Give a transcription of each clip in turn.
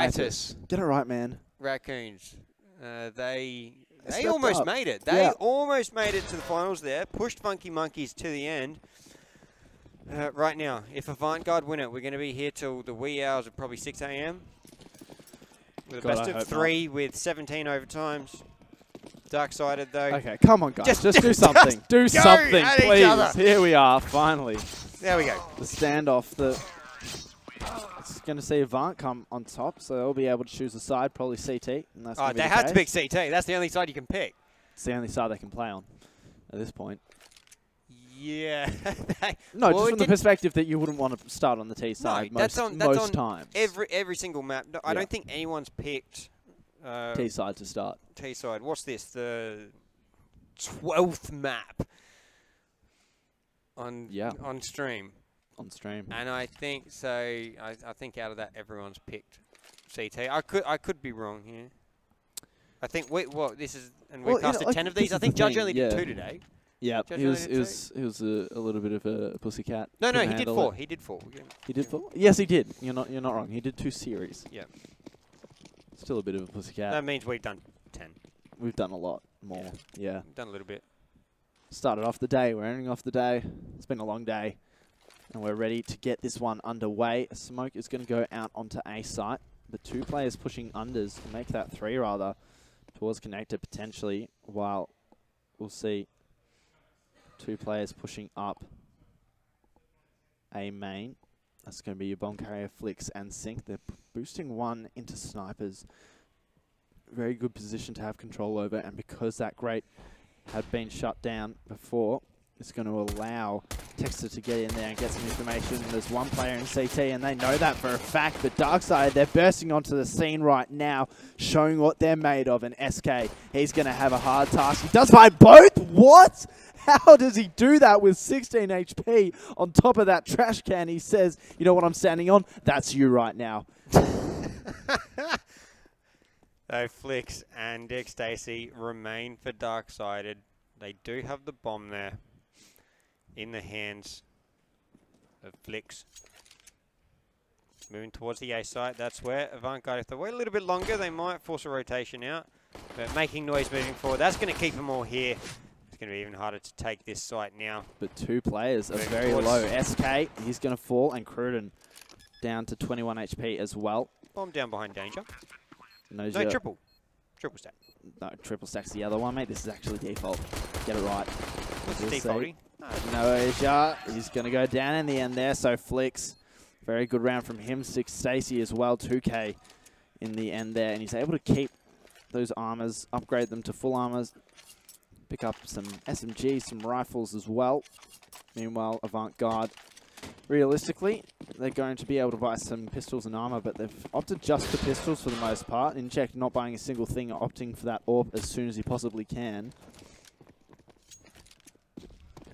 Atis. Get it right, man. Raccoons. They almost made it. They almost made it to the finals there. Pushed Funky Monkeys to the end. Right now, if Avant Garde win it, we're going to be here till the wee hours of probably 6 a.m. With a best of 3 with 17 overtimes. DarkSided though. Okay, come on, guys. Just do something. Do something, please. Here we are, finally. There we go. The standoff. It's going to see Avant come on top, so they'll be able to choose a side, probably CT. And that's they have to pick CT. That's the only side you can pick. It's the only side they can play on at this point. Yeah. No, just from the perspective that you wouldn't want to start on the T side most times. Every single map. No, I don't think anyone's picked T side to start. T side. What's this? The 12th map on stream. On stream. And I think so. I think out of that, everyone's picked CT. I could be wrong here. I think we casted 10 of these. I think Judge only did 2 today. Yeah, he was a little bit of a pussycat. No, he did 4. He did 4. He did 4? Yes, he did. You're not wrong. He did 2 series. Yeah. Still a bit of a pussycat. That means we've done 10. We've done a lot more. Yeah. Done a little bit. Started off the day. We're ending off the day. It's been a long day. And we're ready to get this one underway. Smoke is going to go out onto A site. The 2 players pushing unders, make that 3 rather, towards connector potentially, while we'll see 2 players pushing up A main. That's going to be your bomb carrier, Flicks, and Sync. They're boosting 1 into snipers. Very good position to have control over, and because that grate had been shut down before, it's going to allow Texter to get in there and get some information. There's 1 player in CT, and they know that for a fact. But DarkSided, they're bursting onto the scene right now, showing what they're made of. And SK, he's going to have a hard task. He does find both? What? How does he do that with 16 HP on top of that trash can? He says, you know what I'm standing on? That's you right now. So Flicks and Dick Stacy remain for DarkSided. They do have the bomb there in the hands of Flicks. Moving towards the A site. That's where Avant Garde, if they wait a little bit longer, they might force a rotation out. But making noise moving forward, that's going to keep them all here. It's going to be even harder to take this site now. But 2 players are very low. SK, he's going to fall, and Cruden down to 21 HP as well. Bomb down behind Danger. No, triple. Triple stack. No, triple stack's the other one, mate. This is actually default. Get it right. What's defaulting? No, he's going to go down in the end there. So Flicks, very good round from him. Stacy as well, 2K in the end there. And he's able to keep those armors, upgrade them to full armors, pick up some SMGs, some rifles as well. Meanwhile, Avant Garde, realistically, they're going to be able to buy some pistols and armor, but they've opted just for pistols for the most part. Inject not buying a single thing, opting for that AWP as soon as he possibly can.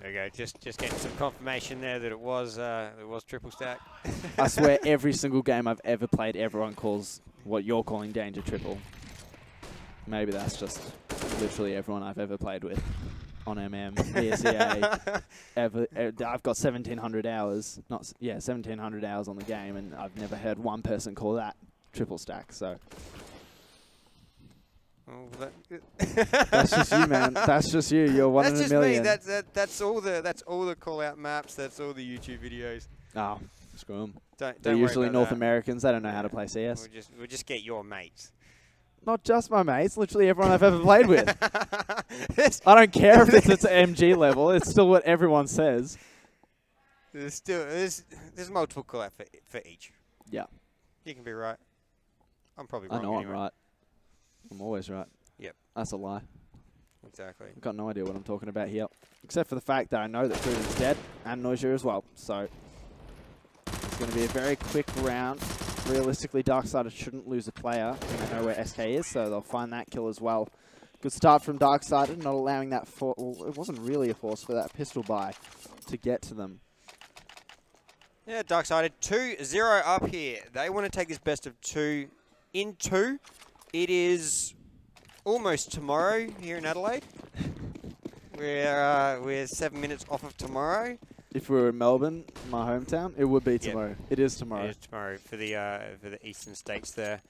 There we go. Just getting some confirmation there that it was triple stack. I swear, every single game I've ever played, everyone calls what you're calling Danger triple. Maybe that's just literally everyone I've ever played with on MM, ESEA. I've got 1,700 hours. 1,700 hours on the game, and I've never heard one person call that triple stack. So. That's just you, man. That's just you. You're one in a million. That's just me. That's all the call out maps. That's all the YouTube videos. Oh, screw them. They're usually North Americans. They don't know how to play CS. We'll just get your mates. Not just my mates. Literally everyone I've ever played with. I don't care if it's at MG level. It's still what everyone says. There's multiple call out for each. Yeah. You can be right. I'm probably wrong. I know anyway. I'm right. I'm always right. Yep. That's a lie. Exactly. I've got no idea what I'm talking about here. Except for the fact that I know that Cruden's dead and Noisia as well. So it's going to be a very quick round. Realistically, DarkSided shouldn't lose a player. They know where SK is, so they'll find that kill as well. Good start from DarkSided, not allowing that well, it wasn't really a force for that pistol buy to get to them. Yeah, DarkSided 2-0 up here. They want to take this best of 2 in 2. It is almost tomorrow here in Adelaide. We're 7 minutes off of tomorrow. If we were in Melbourne, my hometown, it would be tomorrow. Yep. It is tomorrow. It is tomorrow for the eastern states there.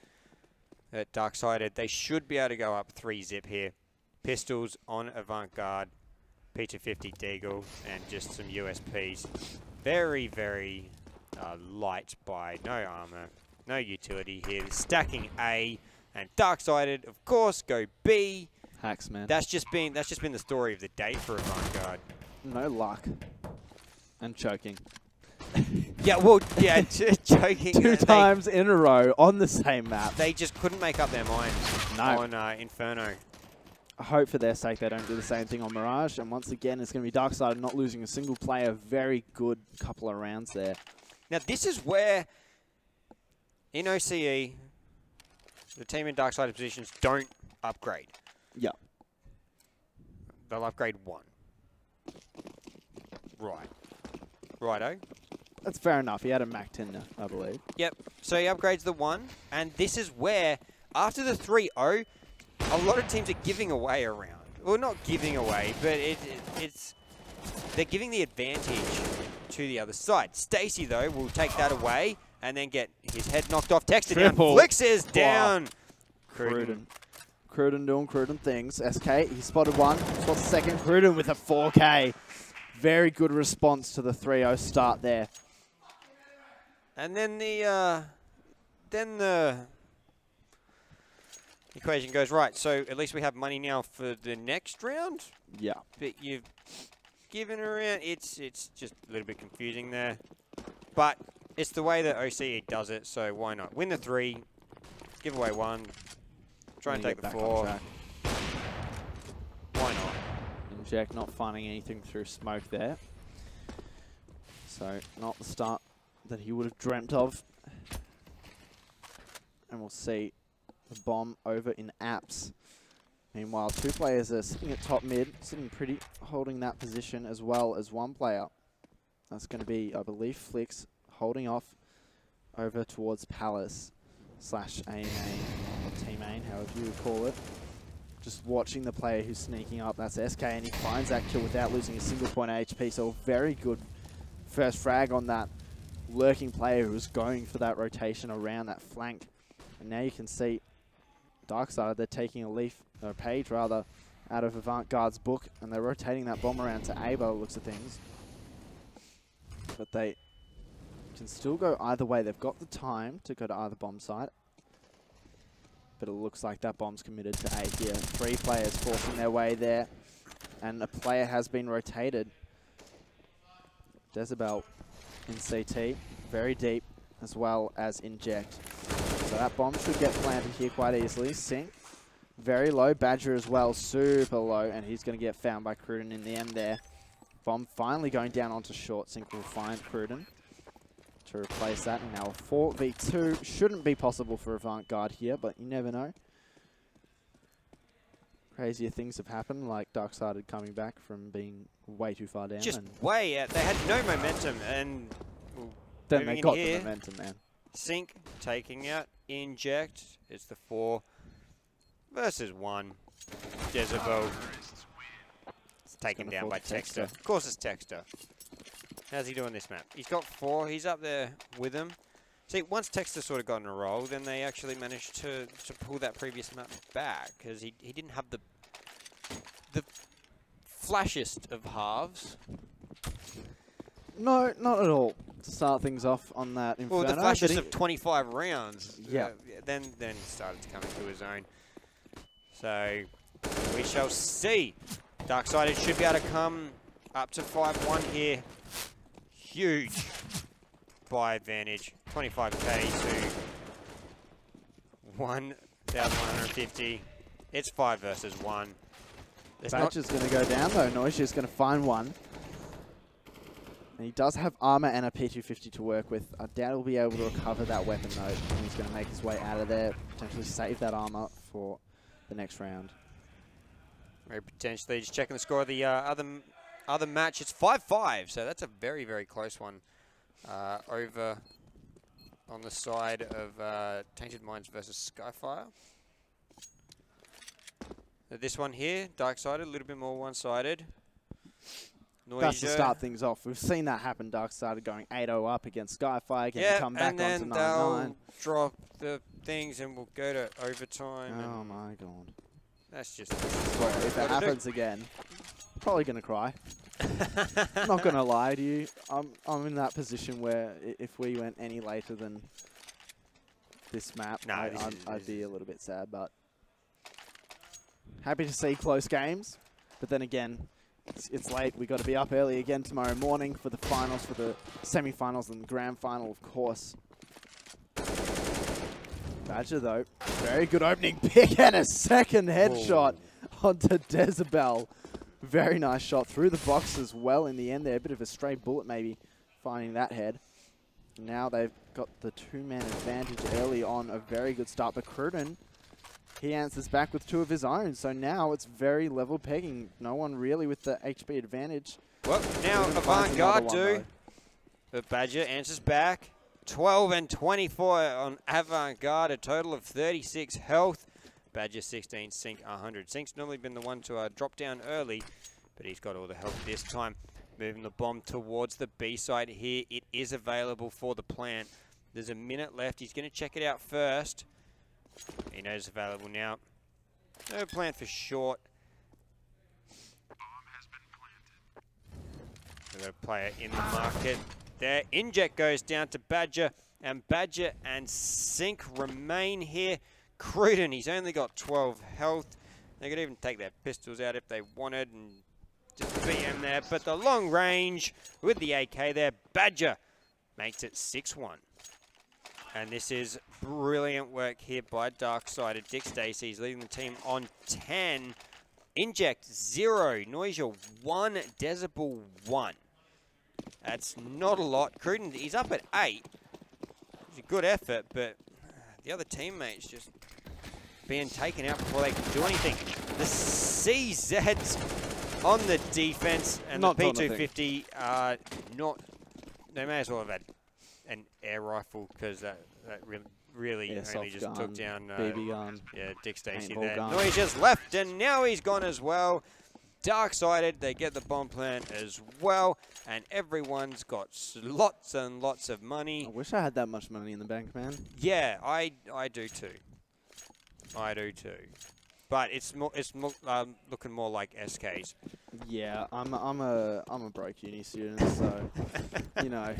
at DarkSided. They should be able to go up 3-zip here. Pistols on Avant Garde, P250 Deagle, and just some USPs. Very, very light by no armor, no utility here. Stacking A, and DarkSided, of course, go B. Hacks, man. That's just been the story of the day for Avant Garde. No luck. And choking. Yeah, well, yeah, choking. Two times in a row on the same map. They just couldn't make up their minds on Inferno. I hope for their sake they don't do the same thing on Mirage. And once again, it's going to be DarkSided not losing a single player. Very good couple of rounds there. Now, this is where, in OCE, the team in DarkSided positions don't upgrade. Yeah. They'll upgrade one. Right. Righto. That's fair enough. He had a Mac 10, I believe. Yep. So he upgrades the 1, and this is where, after the 3-0, a lot of teams are giving away a round. Well, not giving away, but they're giving the advantage to the other side. Stacy, though, will take that away and then get his head knocked off. Texted down. Flix is down. Cruden doing Cruden things. SK, he spotted one. Spots second. Cruden with a 4K. Very good response to the 3-0 start there. And then the equation goes right. So at least we have money now for the next round. Yeah. But you've given around. It's just a little bit confusing there. But it's the way that OCE does it. So why not win the 3, give away 1, try and take the 4. Why not? Jack not finding anything through smoke there. So not the start that he would have dreamt of. And we'll see the bomb over in apps. Meanwhile, 2 players are sitting at top mid, sitting pretty, holding that position as well as 1 player. That's going to be, I believe, Flix holding off over towards Palace / AEM or Team Main, however you would call it. Just watching the player who's sneaking up. That's SK, and he finds that kill without losing a single point of HP. So a very good first frag on that lurking player who was going for that rotation around that flank. And now you can see DarkSided, they're taking a page rather, out of Avant Garde's book, and they're rotating that bomb around to A by the looks of things. But they can still go either way. They've got the time to go to either bomb site. But it looks like that bomb's committed to A here. 3 players forcing their way there. And a player has been rotated. Decibel in CT. Very deep, as well as inject. So that bomb should get planted here quite easily. Sync. Very low. Badger as well. Super low. And he's going to get found by Cruden in the end there. Bomb finally going down onto short. Sync will find Cruden to replace that. And now a 4v2 shouldn't be possible for Avant Garde here, but you never know. Crazier things have happened, like DarkSided coming back from being way too far down. Just way out. They had no momentum, and then they got the momentum, man. Sync, taking out, inject. It's the 4 versus 1. Jezebel. It's taken down by Texter. Of course it's Texter. How's he doing this map? He's got 4. He's up there with him. See, once Texter sort of got in a roll, then they actually managed to pull that previous map back, because he didn't have the flashiest of halves. No, not at all. To start things off on that Inferno. Well, the flashiest of 25 rounds. Yeah. Then started to come into his own. So we shall see. DarkSided should be able to come up to 5-1 here. Huge buy advantage. 25k to 1,150. It's 5 versus 1. Badger's going to go down though. Noishia's going to find one. And he does have armor and a P250 to work with. I doubt he'll be able to recover that weapon though. And he's going to make his way out of there. Potentially save that armor for the next round. Very potentially. Just checking the score of the other match. It's 5-5. So that's a very, very close one. Over on the side of Tainted Minds versus Skyfire. This one here, DarkSided, a little bit more one-sided. That's to start things off. We've seen that happen. DarkSided going 8-0 up against Skyfire, getting come back onto 9-9. They'll drop the things and we'll go to overtime. Oh my god. That's just... Well, if it happens again, probably going to cry. Not going to lie to you. I'm in that position where if we went any later than this map, I'd be a little bit sad, but happy to see close games. But then again, it's late. We've got to be up early again tomorrow morning for the finals, for the semi-finals and the grand final, of course. Badger, though, very good opening pick and a second headshot onto Dezabel. Very nice shot through the box as well in the end there. A bit of a stray bullet maybe finding that head. Now they've got the two-man advantage early on. A very good start. But Cruden, he answers back with 2 of his own. So now it's very level pegging. No one really with the HP advantage. Well, now Avant Garde do. But Badger answers back. 12 and 24 on Avant Garde. A total of 36 health. Badger 16, Sync 100. Sync's normally been the one to drop down early, but he's got all the help this time. Moving the bomb towards the B side here. It is available for the plant. There's a minute left. He's going to check it out first. He knows it's available now. No plant for short. We've got a player in the market there. Inject goes down to Badger, and Badger and Sync remain here. Cruden, he's only got 12 health. They could even take their pistols out if they wanted and just beat him there. But the long range with the AK there, Badger makes it 6-1. And this is brilliant work here by DarkSided. Dick Stacey's leading the team on 10. Inject 0, Noisia 1, Dezabel 1. That's not a lot. Cruden, he's up at 8. It's a good effort, but the other teammates just being taken out before they can do anything. The CZs on the defense and the P250 are not... They may as well have had an air rifle because that really only just took down BB gun. Yeah, Dick Stacey there. Noisia's left and now he's gone as well. DarkSided, they get the bomb plant as well, and everyone's got lots and lots of money. I wish I had that much money in the bank, man. Yeah, I do too. I do too. But it's looking more like SKs. Yeah, I'm a broke uni student, so you know,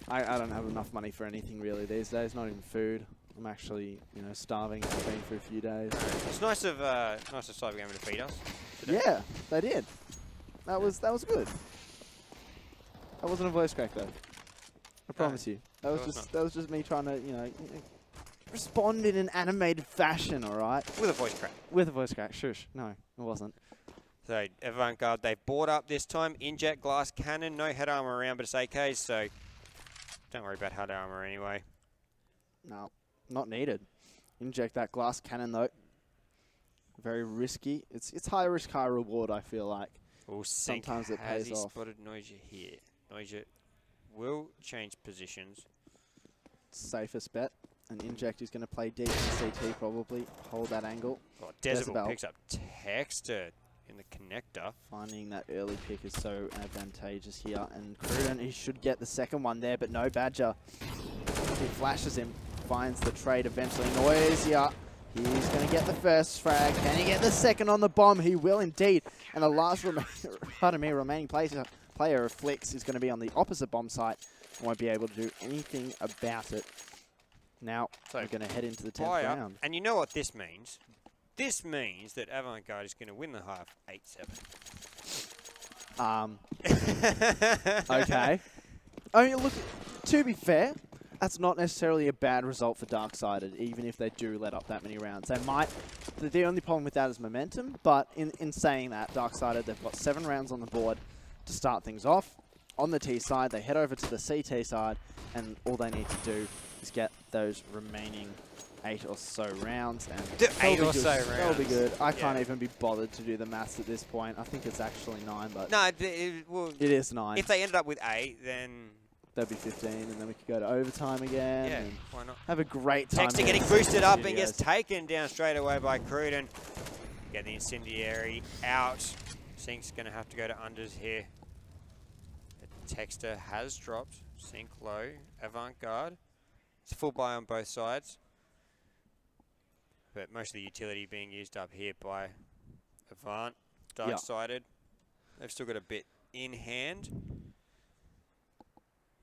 I don't have enough money for anything really these days. Not even food. I'm actually, you know, starving. I've been for a few days. It's nice of Cybergamer to feed us today. Yeah, they did. That was good. That wasn't a voice crack though. I promise you. That was just me trying to, you know, respond in an animated fashion. All right. With a voice crack. With a voice crack. Shush. No, it wasn't. So Avant Garde, they've bought up this time. Inject glass cannon, no head armor around, but it's AKs, so don't worry about head armor anyway. No. Not needed. Inject that glass cannon though. Very risky. It's high risk, high reward. I feel like. Sometimes it pays off. Spotted Noisia here. Noisia will change positions. Safest bet. And Inject is going to play deep in CT probably. Hold that angle. Oh, Dezabel picks up Texter in the connector. Finding that early pick is so advantageous here. And Cruden, he should get the second one there, but no Badger. He flashes him. Finds the trade eventually. Noisia, he's going to get the first frag. Can he get the second on the bomb? He will indeed. And the last remaining player of Flix is going to be on the opposite bomb site. Won't be able to do anything about it. Now, so we're going to head into the 10th round. And you know what this means? This means that Avant Garde is going to win the half 8-7. Okay. I mean, look, to be fair, that's not necessarily a bad result for DarkSided, even if they do let up that many rounds. They might. The only problem with that is momentum, but in saying that, DarkSided, they've got 7 rounds on the board to start things off. On the T side, they head over to the CT side, and all they need to do is get those remaining 8 or so rounds. And that'll be good. I can't even be bothered to do the maths at this point. I think it's actually 9, but no, it is 9. If they ended up with 8, then that'd be 15, and then we could go to overtime again. Yeah, why not? Have a great time. Texter getting boosted up and gets taken down straight away by Cruden. Get the incendiary out. Sync's going to have to go to unders here. The Texter has dropped. Sync low. Avant Garde. It's full buy on both sides. But most of the utility being used up here by Avant. DarkSided. They've still got a bit in hand.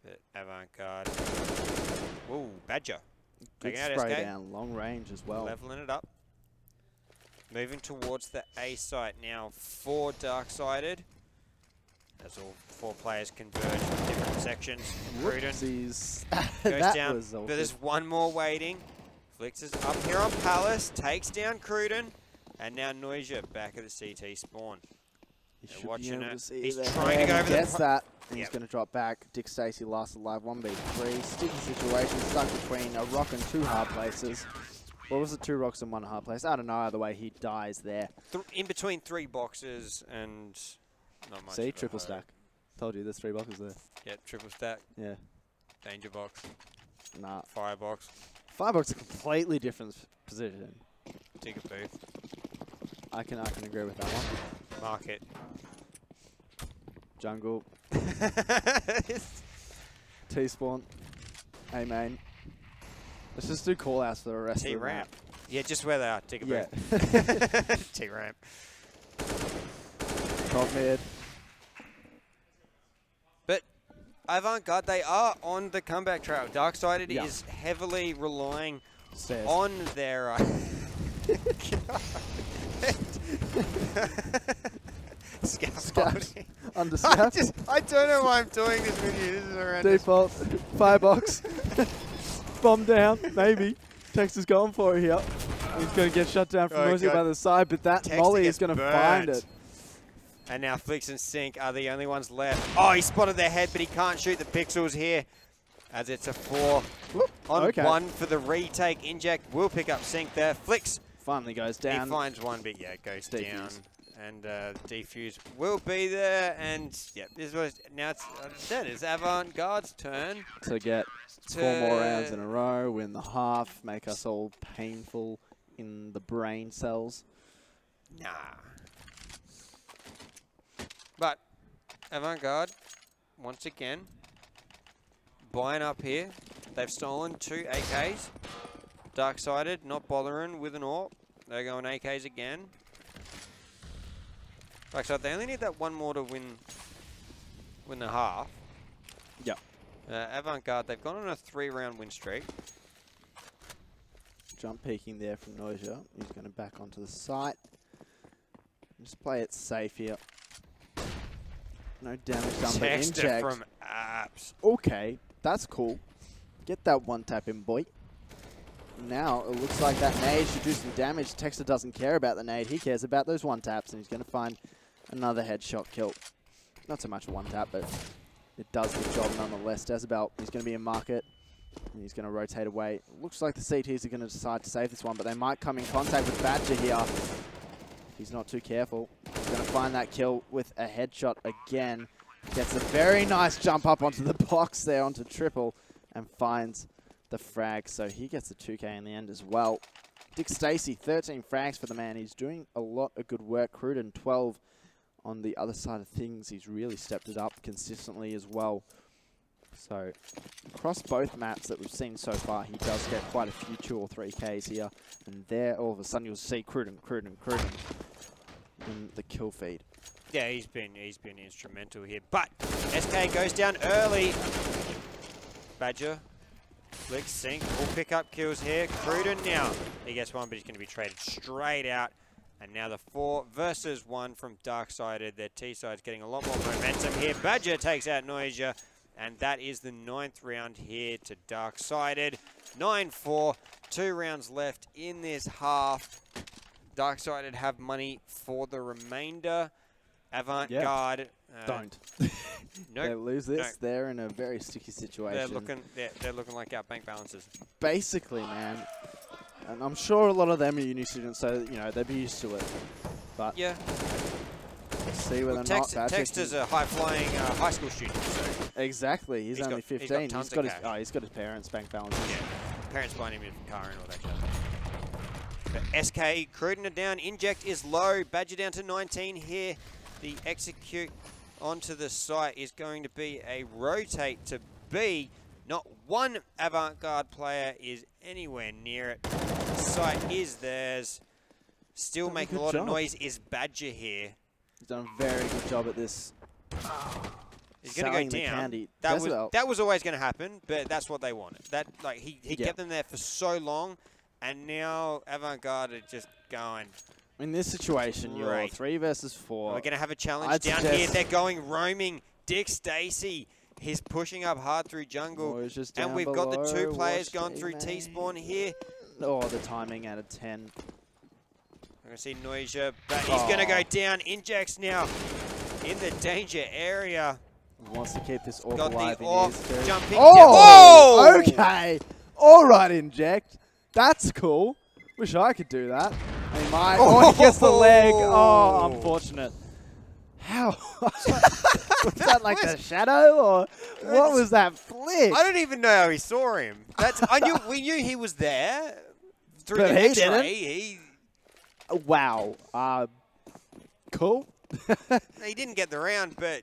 But Avant Garde. Ooh, Badger. Good Taking out spray SK. down, long range as well. Leveling it up. Moving towards the A site now for DarkSided. As all 4 players converge from different sections. Cruden Whoopsies. goes That down, was but awkward. there's one more waiting. Flix is up here on Palace, takes down Cruden, and now Noisia back at the CT spawn. He They're should be watching able it. to see He's there. trying to go He over the gets that, and Yep. he's going to drop back. DarkSided last alive, 1v3. Sticky situation, stuck between a rock and 2 hard places. Or was it 2 rocks and 1 hard place? I don't know. Either way, he dies there. in between 3 boxes and not much. See, of a triple hope. stack. Told you, there's 3 boxes there. Yeah, triple stack, Yeah. danger box, Nah. firebox, 5 box a completely different position. ticket booth, I can agree with that one. market. Jungle, T-spawn, A main. Let's just do call-outs for the rest of the T-ramp. map. Yeah, just where they are, ticket Yeah. booth. T-ramp. Top mid. But Avant Garde, they are on the comeback trail. DarkSided Yeah. is heavily relying Stairs. on their... Scaffolding. Under scaff. I don't know why I'm doing this with you. This is horrendous. Default. Firebox. Bomb down. Maybe. Tex is going for it here. He's going to get shut down from Oh, Noisia God. by the side, but that Texter Molly gets is going to find burnt. it. And now Flix and Sync are the only ones left. Oh, he spotted their head, but he can't shoot the pixels here. As it's a 4 Whoop. on Okay. 1 for the retake. Inject will pick up Sync there. Flix, Finally goes down. he finds one, but yeah, it goes Defuse. down. And Defuse will be there. And yeah, this was now it's Avant Garde's turn. To get 4 more rounds in a row, win the half, make us all painful in the brain cells. Nah. But Avant Garde, once again, buying up here. They've stolen 2 AKs. DarkSided not bothering with an AWP. They're going AKs again. DarkSided, they only need that 1 more to win the half. Yep. Avant Garde, they've gone on a 3-round win streak. Jump peeking there from Noisia. He's going to back onto the site. Just play it safe here. No damage done, but Texter inject. from Apps. Okay, that's cool. Get that 1 tap in, boy. Now, it looks like that nade should do some damage. Texter doesn't care about the nade. He cares about those 1 taps, and he's going to find another headshot kill. Not so much a 1 tap, but it does the job nonetheless. Desabel, he's going to be in market, and he's going to rotate away. Looks like the CTs are going to decide to save this one, but they might come in contact with Badger here. He's not too careful. He's going to find that kill with a headshot again. Gets a very nice jump up onto the box there, onto triple, and finds the frag. So he gets a 2K in the end as well. DarkSided, 13 frags for the man. He's doing a lot of good work. Cruden, 12 on the other side of things. He's really stepped it up consistently as well. So across both maps that we've seen so far, he does get quite a few 2 or 3Ks here. And there, all of a sudden, you'll see Cruden in the kill feed. Yeah, he's been instrumental here. But SK goes down early. Badger, Flick, Sync will pick up kills here. Cruden now, he gets 1, but he's going to be traded straight out. And now the 4 versus 1 from DarkSided. Their T side's getting a lot more momentum here. Badger takes out Noisia, and that is the 9th round here to DarkSided. 9-4, 2 rounds left in this half. DarkSided have money for the remainder. Avant Garde Don't. Nope. They lose this. Nope. They're in a very sticky situation. They're looking like our bank balances. Basically, man. And I'm sure a lot of them are uni students, so you know they'd be used to it. But Yeah. let's see whether or not Texter's a high-flying high school student. So exactly. He's only got 15. tons of his cash. he's got his parents' bank balances. yeah, parents buying him a car and all that kind of thing. But SK, Cruden are down. Inject is low. Badger down to 19 here. The execute onto the site is going to be a rotate to B. Not one Avant-Garde player is anywhere near it. The site is theirs. Still making a lot of noise is Badger here. He's done a very good job at this. He's going to go down. That was always going to happen, but that's what they wanted. He kept them there for so long, and now Avant-Garde are just going. In this situation, you're 3 versus 4. We're going to have a challenge down here. They're going roaming. Dick Stacey, he's pushing up hard through jungle, and we've got the 2 players going through T-spawn here. Oh, the timing out of 10. I'm going to see Noisia, but he's going to go down. Injects now in the danger area. He wants to keep this orb got alive. The orb jumping. Oh! Okay. All right, Inject. That's cool. Wish I could do that. He might. Oh, he gets the leg. Oh, unfortunate. How? Was that like a shadow, or what was that flick? I don't even know how he saw him. We knew he was there through but the he X-ray. Wow. Cool. He didn't get the round, but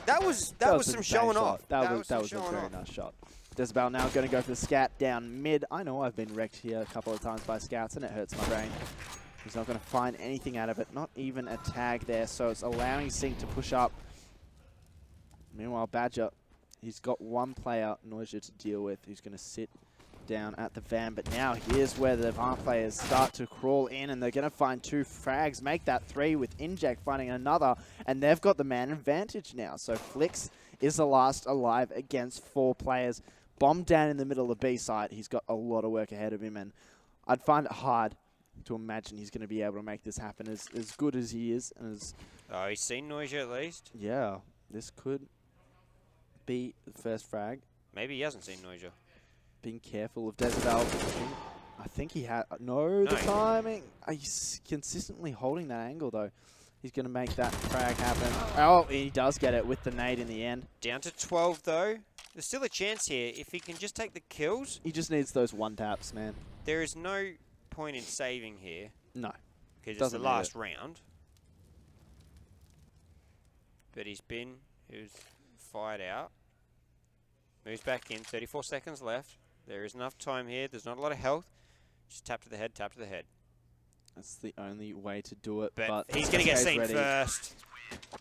that was some showing off. That was a very nice shot. Desabel now going to go for the scat down mid. I know I've been wrecked here a couple of times by scouts, and it hurts my brain. He's not going to find anything out of it, not even a tag there, so it's allowing Sync to push up. Meanwhile, Badger, he's got 1 player, Noisia, to deal with, who's going to sit down at the van. But now here's where the Avant players start to crawl in, and they're going to find 2 frags, make that 3 with Inject finding another, and they've got the man advantage now. So Flix is the last alive against 4 players. Bomb down in the middle of the B site. He's got a lot of work ahead of him, and I'd find it hard to imagine he's going to be able to make this happen as good as he is. And as oh, he's seen Noisia at least? Yeah, this could be the first frag. Maybe he hasn't seen Noisia. Being careful of Desabel. I think he had... No, the timing. He's consistently holding that angle, though. He's going to make that frag happen. Oh, he does get it with the nade in the end. Down to 12, though. There's still a chance here. If he can just take the kills... He just needs those 1-taps, man. There is no point in saving here. No. Because it's the last round. But he's fired out. Moves back in. 34 seconds left. There is enough time here. There's not a lot of health. Just tap to the head, tap to the head. That's the only way to do it. But he's going to get seen first.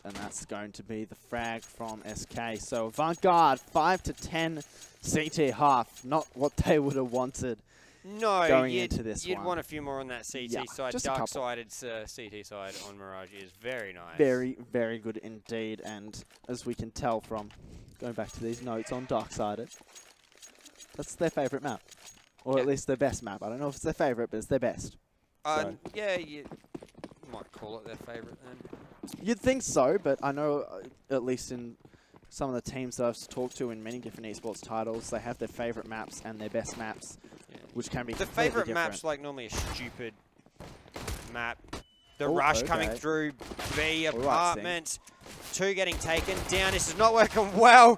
And that's going to be the frag from SK. So Avant-Garde, 5 to 10 CT half. Not what they would have wanted. No, going into this you'd want a few more on that CT side. DarkSided's CT side on Mirage is very nice. Very, very good indeed. And as we can tell from going back to these notes on DarkSided, that's their favourite map. Or at least their best map. I don't know if it's their favourite, but it's their best. So. Yeah, you might call it their favourite then. You'd think so, but I know at least in some of the teams that I've talked to in many different esports titles, they have their favourite maps and their best maps, which can be the favourite map's like normally a stupid map. The rush coming through B apartments. 2 getting taken down. This is not working well.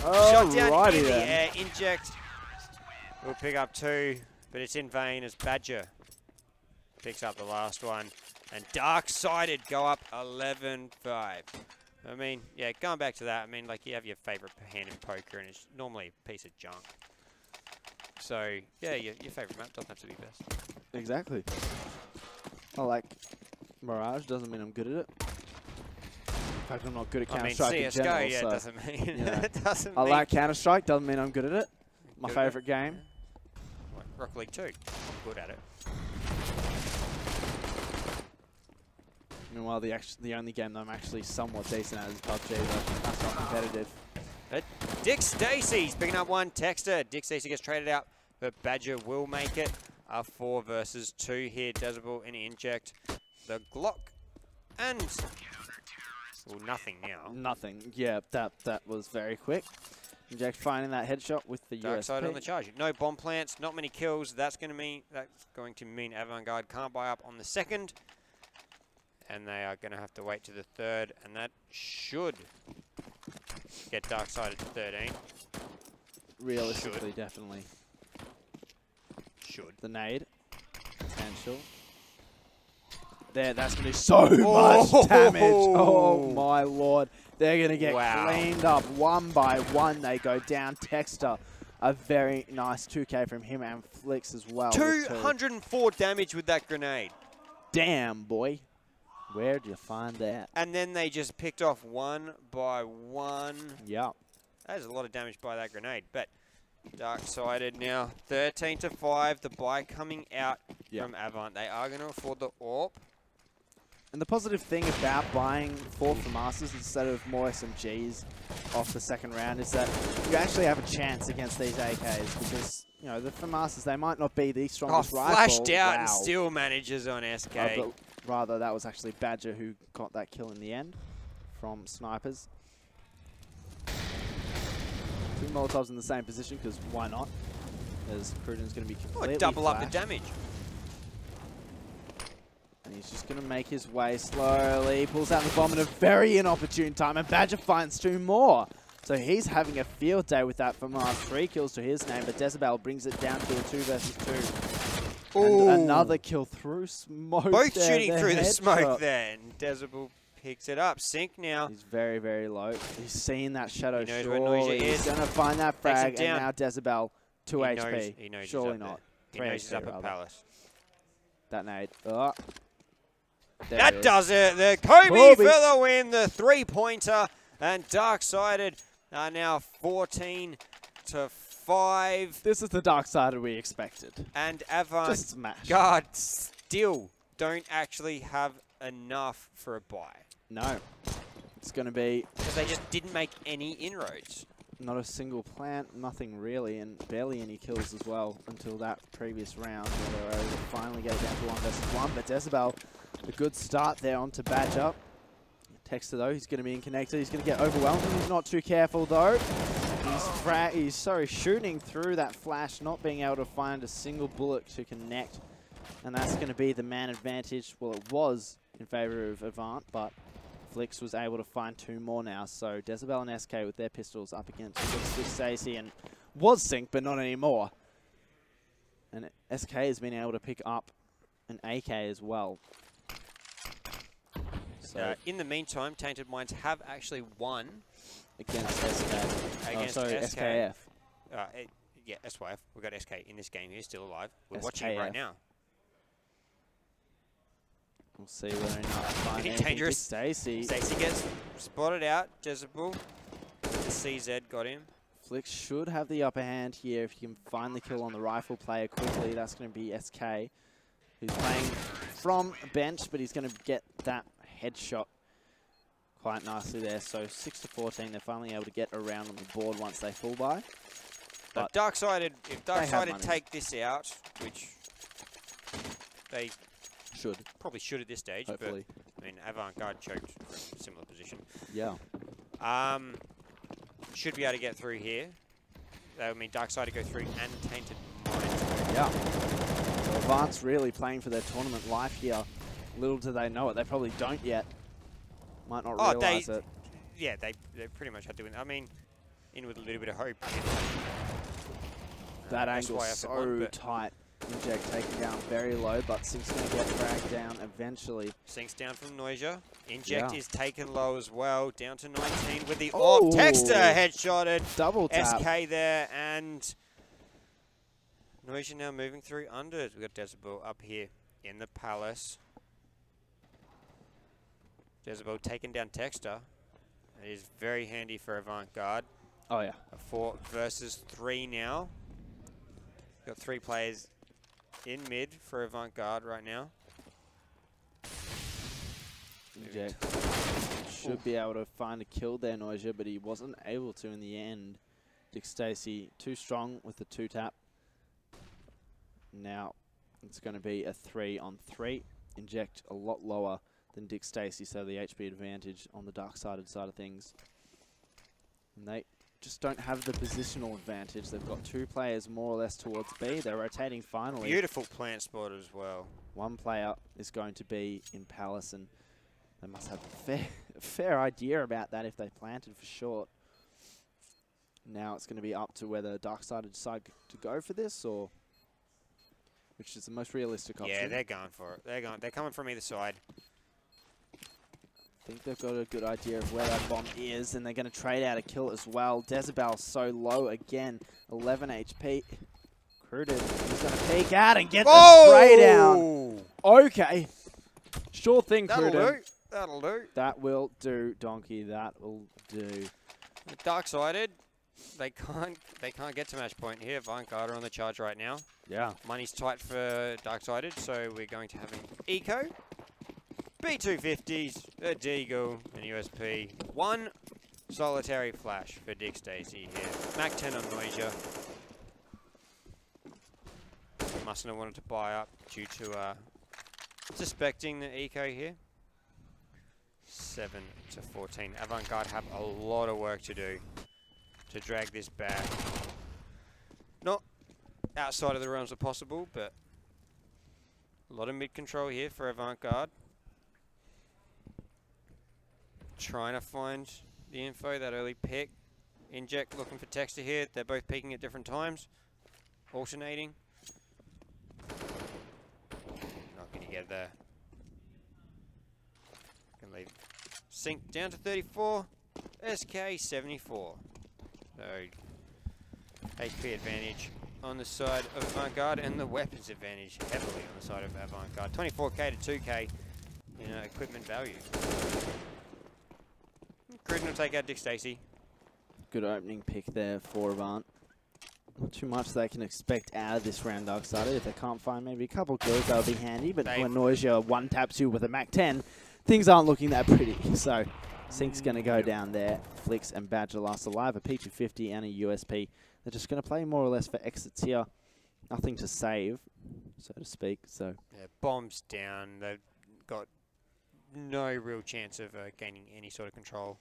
Shot down in the air. Inject. We'll pick up 2, but it's in vain as Badger picks up the last one. And DarkSided go up 11-5. I mean, yeah, going back to that, I mean, like, you have your favourite hand in poker, and it's normally a piece of junk. So, yeah, your favourite map doesn't have to be best. Exactly. I like Mirage, doesn't mean I'm good at it. In fact, I'm not good at Counter-Strike in general. CSGO, yeah, so, it doesn't mean, it doesn't I mean like Counter-Strike, doesn't mean I'm good at it. My favourite game. Like Rocket League 2, I'm good at it. Meanwhile, the only game that I'm actually somewhat decent at is PUBG, but that's not competitive. But Dick Stacey's picking up 1. Texter. Dick Stacey gets traded out, but Badger will make it. 4 versus 2 here. Desabel and Inject. The Glock. And... well, nothing now. Nothing. Yeah, that was very quick. Inject finding that headshot with the DarkSide on the charge. No bomb plants, not many kills. That's going to mean Avant-Garde can't buy up on the 2nd. And they are going to have to wait to the 3rd, and that should get DarkSided to 13. Realistically, definitely. Should. The nade. Potential. there. That's going to do so much damage. Oh, my Lord. They're going to get cleaned up one by one. They go down. Texter, a very nice 2K from him and Flicks as well. 204 damage with that grenade. Damn, boy. Where'd you find that? And then they just picked off one by one. Yeah. That is a lot of damage by that grenade. But DarkSided now 13-5. The buy coming out from Avant. They are going to afford the AWP. And the positive thing about buying fopr Masters instead of more SMGs off the second round is that you actually have a chance against these AKs because, you know, the fopr Masters, they might not be the strongest rifle. Flashed out and still manages on SK. But rather, that was actually Badger who got that kill in the end from snipers. 2 Molotovs in the same position because why not? As Cruden's going to be completely double flashed. up the damage. And he's just going to make his way slowly. Pulls out the bomb at a very inopportune time. And Badger finds 2 more. So he's having a field day with that for Mars. 3 kills to his name. But Decibel brings it down to a 2 versus 2. And another kill through smoke. Both shooting through the smoke there. And Decibel picks it up. Sync now. He's very, very low. He's seen that shadow. He knows where Noisia is. He's going to find that frag. And now Decibel, 2 HP. He knows Surely he's up not. He knows he's up at Palace. That nade. Oh. That does it. The Kobe for the win. The 3-pointer. And DarkSided are now 14-5. This is the DarkSided we expected. And Avant just smash. Garde still don't actually have enough for a buy. No. It's going to be... because they just didn't make any inroads. Not a single plant, nothing really, and barely any kills as well until that previous round where they were able to finally get it down to 1 versus 1. But Decibel, a good start there onto Badger. Texter though, he's going to be in connector. He's going to get overwhelmed. He's not too careful though. He's shooting through that flash, not being able to find a single bullet to connect. And that's going to be the man advantage. Well, it was in favor of Avant, but Flicks was able to find 2 more now. So Decibel and SK with their pistols up against Stacey and was synced, but not anymore. And SK has been able to pick up an AK as well. So in the meantime, Tainted Minds have actually won against SK. Against SKF. Yeah, SYF. We've got SK in this game here, still alive. We're SKF. watching it right now. We'll see whether or not find anything. Dangerous. Stacey gets spotted out. Jezebel. The CZ got him. Flicks should have the upper hand here if he can find the kill on the rifle player quickly. That's going to be SK, who's playing from bench, but he's going to get that headshot quite nicely there. So 6-14, they're finally able to get around on the board once they full buy. But DarkSided, if DarkSided take this out, which they probably should at this stage, hopefully. But I mean, Avant Garde choked from a similar position. Yeah. Should be able to get through here. That would mean DarkSided go through and Tainted Minds. Yeah. So Avant's really playing for their tournament life here. Little do they know it. They probably don't yet. Might not realise it. Yeah, they pretty much had to win. I mean, in with a little bit of hope. That angle's so tight. Inject taken down very low, but Sync's going to get dragged down eventually. Sync's down from Noisia. Inject is taken low as well, down to 19 with the Texter headshotted. Double tap. SK there, and Noisia now moving through unders. We've got Decibel up here in the Palace. Decibel taking down Texter. It is very handy for Avant Garde. Oh yeah. A 4 versus 3 now. Got 3 players in mid for Avant Garde right now. Inject should be able to find a kill there, Noisia, but he wasn't able to in the end. Dick Stacey too strong with the 2-tap. Now it's going to be a 3-on-3. Inject a lot lower than Dick Stacey, so the HP advantage on the DarkSided side of things. And they just don't have the positional advantage. They've got 2 players more or less towards B. They're rotating finally. Beautiful plant spot as well. 1 player is going to be in Palace, and they must have a fair idea about that if they planted for short. Now it's going to be up to whether DarkSided decide to go for this, or which is the most realistic option. Yeah, they're going for it. They're coming from either side. I think they've got a good idea of where that bomb is, and they're going to trade out a kill as well. Decibel so low again, 11 HP. Cruden is going to peek out and get the spray down. Okay. Sure thing, Cruden. That'll do. That will do, Donkey. That will do. DarkSided, they can't get to match point here. Avant Garde are on the charge right now. Yeah. Money's tight for DarkSided, so we're going to have an eco, B250s, a Deagle, an USP, one solitary flash for Dick Stacey here. Mac 10 on Noisia. Mustn't have wanted to buy up due to suspecting the eco here. 7 to 14. Avant Garde have a lot of work to do to drag this back. Not outside of the realms of possible, but a lot of mid control here for Avant Garde. Trying to find the info, that early pick. Inject looking for Texture here. They're both peeking at different times, alternating. Not going to get there. Can leave. Sync down to 34. SK 74. So HP advantage on the side of Avant Garde, and the weapons advantage heavily on the side of Avant Garde. 24k to 2k in equipment value. Cruden will take out Dick Stacey. Good opening pick there for Avant. Not too much they can expect out of this round, DarkSided. If they can't find maybe a couple kills, that would be handy. But when Noisia one taps you with a Mac 10, things aren't looking that pretty. So Sync's going to go down there. Flicks and Badger last alive. A P250 and a USP. They're just going to play more or less for exits here. Nothing to save, so to speak. So yeah, bombs down. They've got no real chance of gaining any sort of control.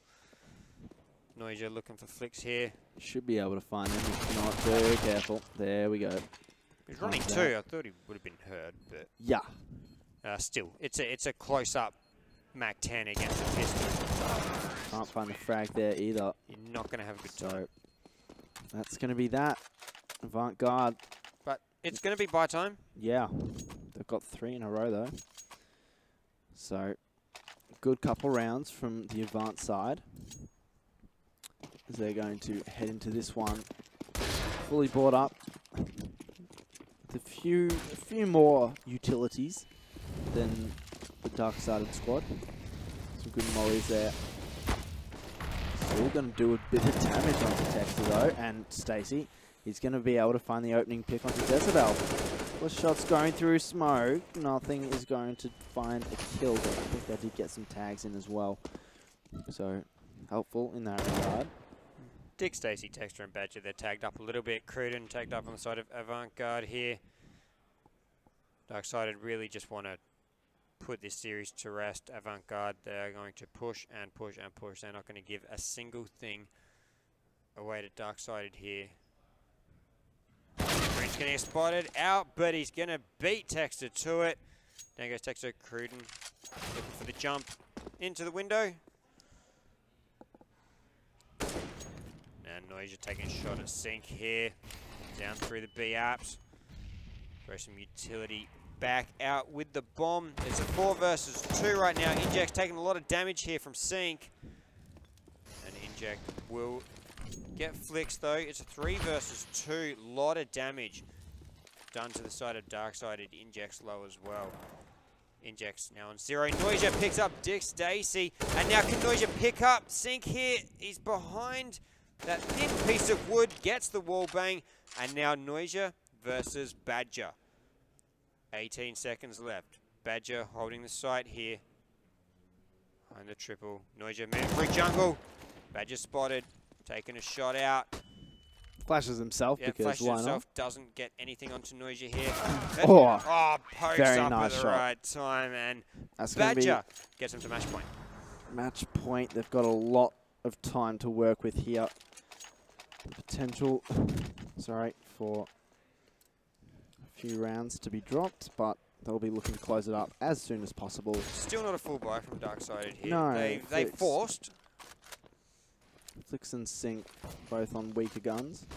Noisia looking for flicks here. Should be able to find him. If not, very careful. There we go. He's running two. I thought he would have been heard, but yeah. Still, it's a close-up Mac 10 against a pistol. Can't find the frag there either. You're not going to have a good time. So that's going to be that. Avant Garde. But it's going to be buy time. Yeah. They've got 3 in a row though. So good couple rounds from the Avant side. As they're going to head into this one fully bought up. With a few more utilities than the DarkSided squad. Some good mollies there. Still going to do a bit of damage onto Texter though, and Stacey. He's going to be able to find the opening pick onto Decibel. Plus shots going through smoke. Nothing is going to find a kill, but I think they did get some tags in as well. So helpful in that regard. Dick Stacey, Texter and Badger, they're tagged up a little bit. Cruden tagged up on the side of Avant Garde here. DarkSided really just want to put this series to rest. Avant Garde, they're going to push and push and push. They're not going to give a single thing away to DarkSided here. Cruden's going to get spotted out, but he's going to beat Texter to it. Down goes Texter. Cruden looking for the jump into the window. And Noisia taking a shot at Sync here. Down through the B apps. Throw some utility back out with the bomb. It's a 4 versus 2 right now. Inject's taking a lot of damage here from Sync. And Inject will get flicks though. It's a 3 versus 2. Lot of damage done to the side of DarkSided. Inject's low as well. Inject's now on 0. Noisia picks up Dick Stacey. And now can Noisia pick up Sync here? He's behind that thin piece of wood, gets the wall bang, and now Noisia versus Badger. 18 seconds left. Badger holding the site here. Behind the triple. Noisia man for jungle. Badger spotted, taking a shot out. Flashes himself because flashes why himself, not? doesn't get anything onto Noisia here. Pokes very up nice at the shot. right time, and That's Badger gets him to match point. Match point. They've got a lot of time to work with here. The potential, for a few rounds to be dropped, but they'll be looking to close it up as soon as possible. Still not a full buy from DarkSided here. No, they forced. Flicks and Sync both on weaker guns.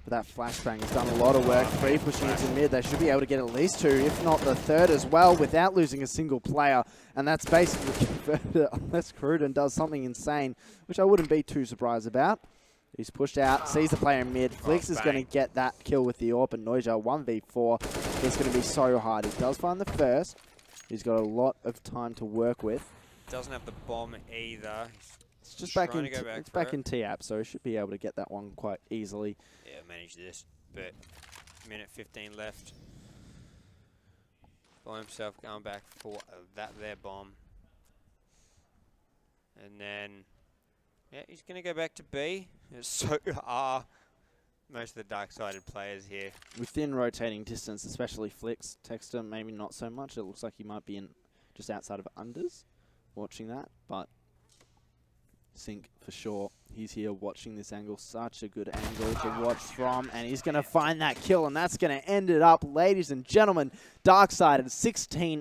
But that flashbang has done a lot of work. 3 pushing into mid. They should be able to get at least 2, if not the 3rd as well, without losing a single player. And that's basically converted it unless Cruden does something insane, which I wouldn't be too surprised about. He's pushed out, sees the player in mid. Flix is going to get that kill with the AWP, and Noisia 1v4. It's going to be so hard. He does find the first. He's got a lot of time to work with. Doesn't have the bomb either. It's just back in T-App, so he should be able to get that one quite easily. Yeah, manage this, but minute 15 left. By himself going back for that there bomb. And then, yeah, he's going to go back to B. So are most of the DarkSided players here. Within rotating distance, especially Flix. Texter, maybe not so much. It looks like he might be in just outside of unders watching that, but Sync for sure. He's here watching this angle. Such a good angle to watch from, and he's going to find that kill, and that's going to end it up, ladies and gentlemen. DarkSided 16